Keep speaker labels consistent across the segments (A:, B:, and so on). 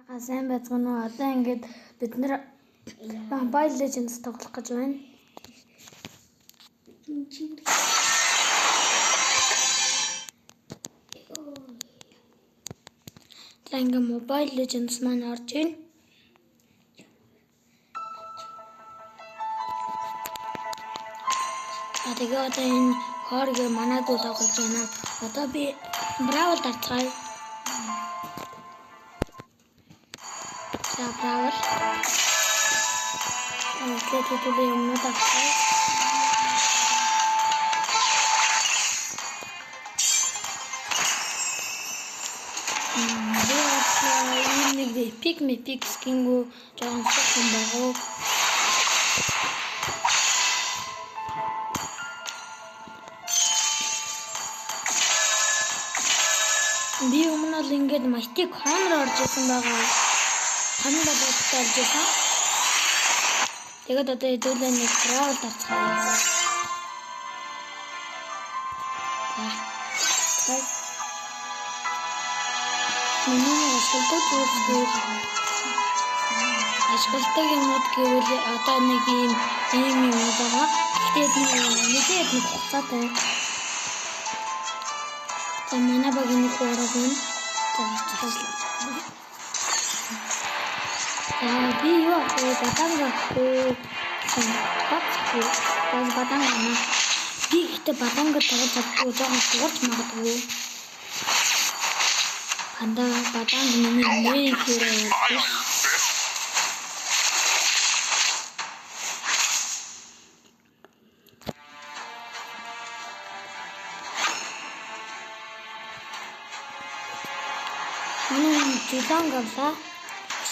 A: Сайн байцгаана уу? Одоо ингээд бид нэр Mobile Legends тоглох гэж байна. За ингээд Mobile Legends маань орж ийн. Тэгээ одоо энэ хорыг манайдуу тоглож байна. Одоо би Brawl дарцгаая. За Brawl. Тэгээд хэдүүлээ юмнууд авчихъя. Epic skin-гүү жоохон сохин байгаа. Би өмнө л ингээд Mystic Honor орж исэн байгаа. Honor бодож орж исэн. Тэгээд одоо хэдүүлээ нэг Brawl дарцгаая. За. Миний ашигладаг юмуд гэвэл одоо нэг ийм юм байгаа. Гэхдээ нэг хугацаатай. За манай багийн нэг ороод байна. Би юу батанга батанга би ихтэй батанга тоглож чаддгүй жоохон суурч магадгүй. Батанга миний хэрэг явах. Жилан гавлаа.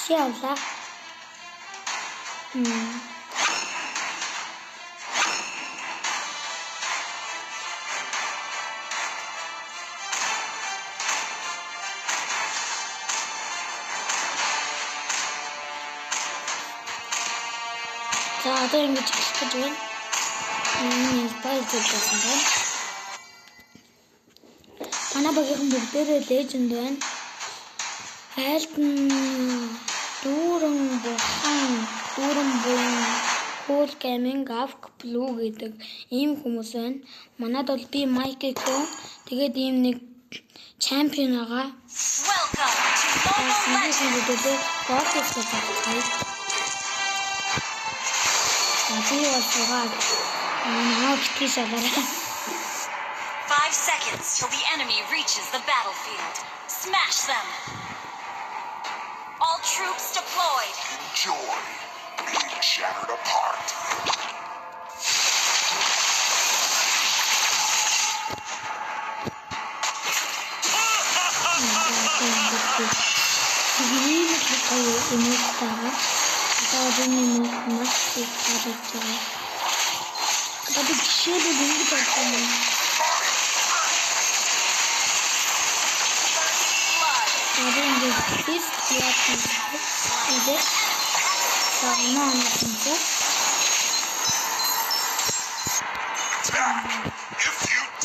A: Чи авлаа. За одоо ингэж хэлэх гэж байна. Баярлалаа. Манай багийн бүгдээрээ леженд байна. Айлтан дүүрэн буян Cool Gaming Avk Blue гэдэг ийм хүмүүс байна. Манайд бол би Mike-ко тэгээд ийм нэг чемпион байгаа. Welcome to Mobile Legends. God.
B: 5 seconds till the enemy reaches the battlefield. Smash them. All troops deployed.
C: Enjoy being shattered apart.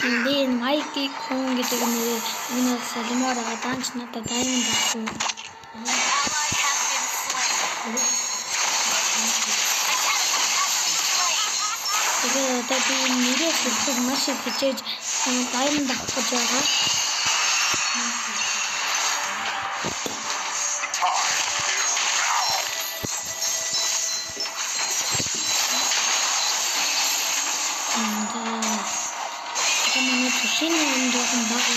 A: Then Mikey Kong гэдэг нэг салмаар даанч надад даймонд авсан. Тэгээд одоо би нэрээ хэлэх маш их хичээж даймонд авах гэж байгаа. Шинэ юм жоохон бага.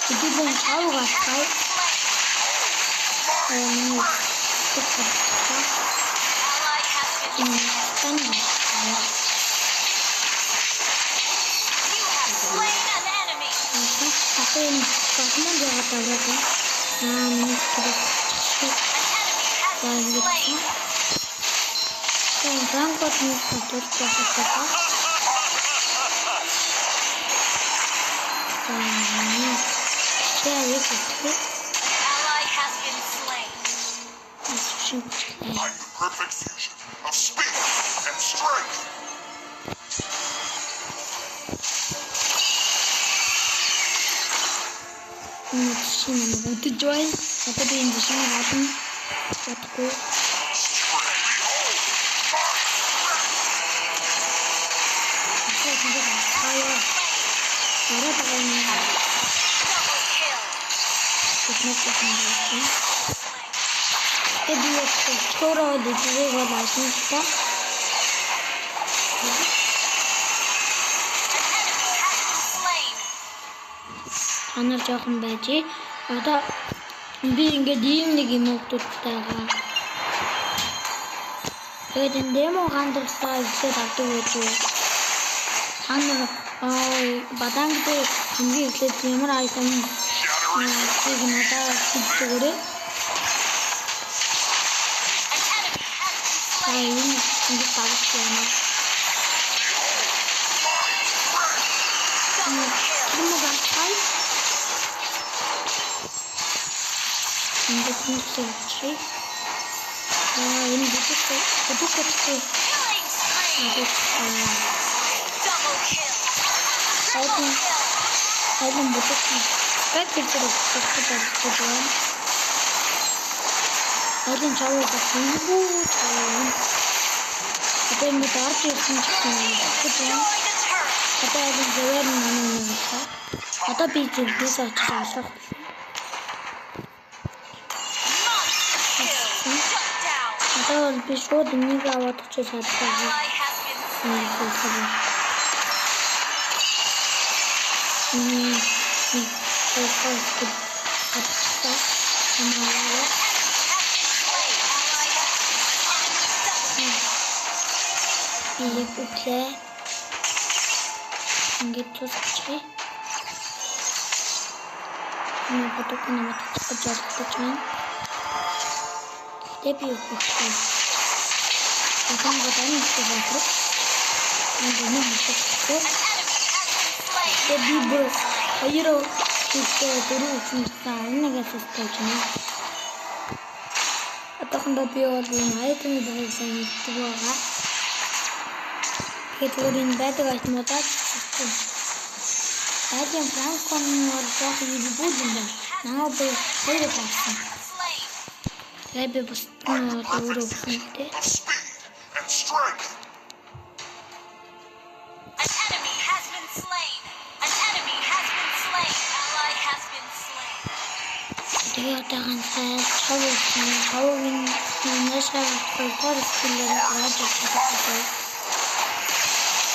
A: Хэдүүлээ цаав гастай.
B: Ally has been slain.
C: Like the perfect fusion of speed and strength.
A: Şimdi bu join Одоо би энэ дэшин гадна бодгүй. Анаар жоохон байж. Одоо би ингээд ийм нэг юм өгдөгтэйгаа. Тэгээд энэ демо гандлаа ихлээр авдаг гэж юу. Анаар баданг дээр хамгийн ихлээр ямар айтем тийг надад хэлдэг. Энэ тавч яана. Ini kunci. Ini butuh. Saya membutuhkan. Baik kita berkumpul. Saya jauh berkumpul. Kita mudah kita Kita ada jalan mana. Kita bikin bisa cara. Kalau episode ini gawat cepat saja. Ini Debut bukan. Bukan ini terbaru. Ini masuk. Debut hero kita terus misalnya nggak sesuatu. Atau kan debut orang itu bahasa itu orang. Kita udah beda guys motor. Tadi yang perangkon warga hidup bukan. Nah boleh pasti. Saya bebas turun nanti. Dia akan saya tahu ini saya berkorban dengan raja kita.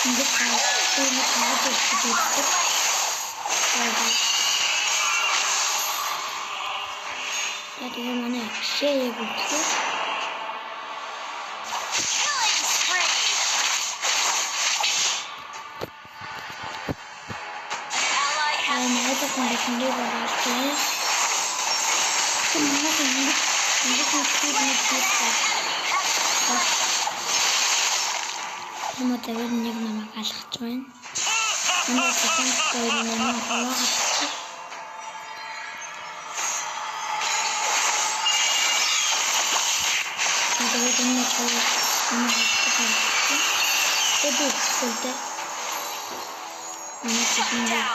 A: Ini raja kita. Jadi mana saya begitu. Saya itu sendiri berhasil. Semua ini Sama tahu ini nama kasih cuman. Anda akan tahu nama Allah. Ini cowok ini itu sudah ini sudah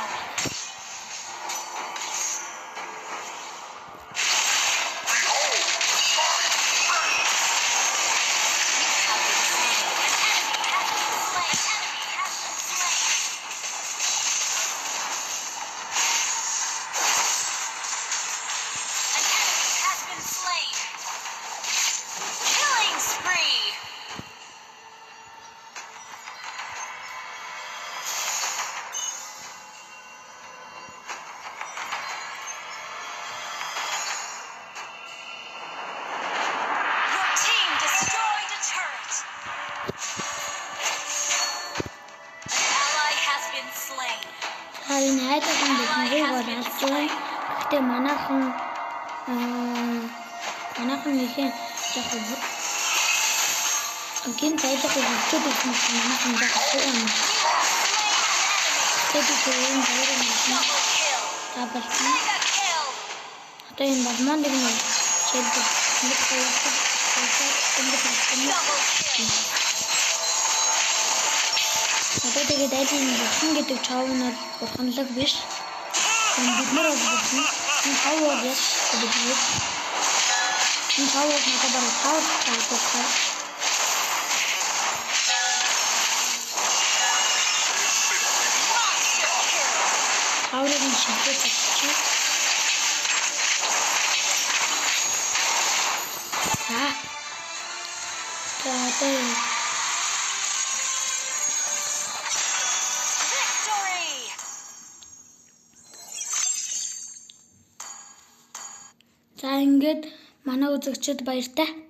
A: Hari ini ada yang bermain bola kita mana ini jago. Mungkin saya jago lucu di mana jago ini. Jadi kalian boleh nonton apa sih? Atau yang bermain dengan jadi untuk kalau Одоо тэгээд айдын бүхэн гэдэг чавнууд бурханлаг биш. Бид нар бол бүхэн хав бол Тэгээд энэ тавыг надад бараг 5 тавтай. Таврын шилдэг чи.
B: Victory!
A: За ингээд манай үзэгчид баяртай.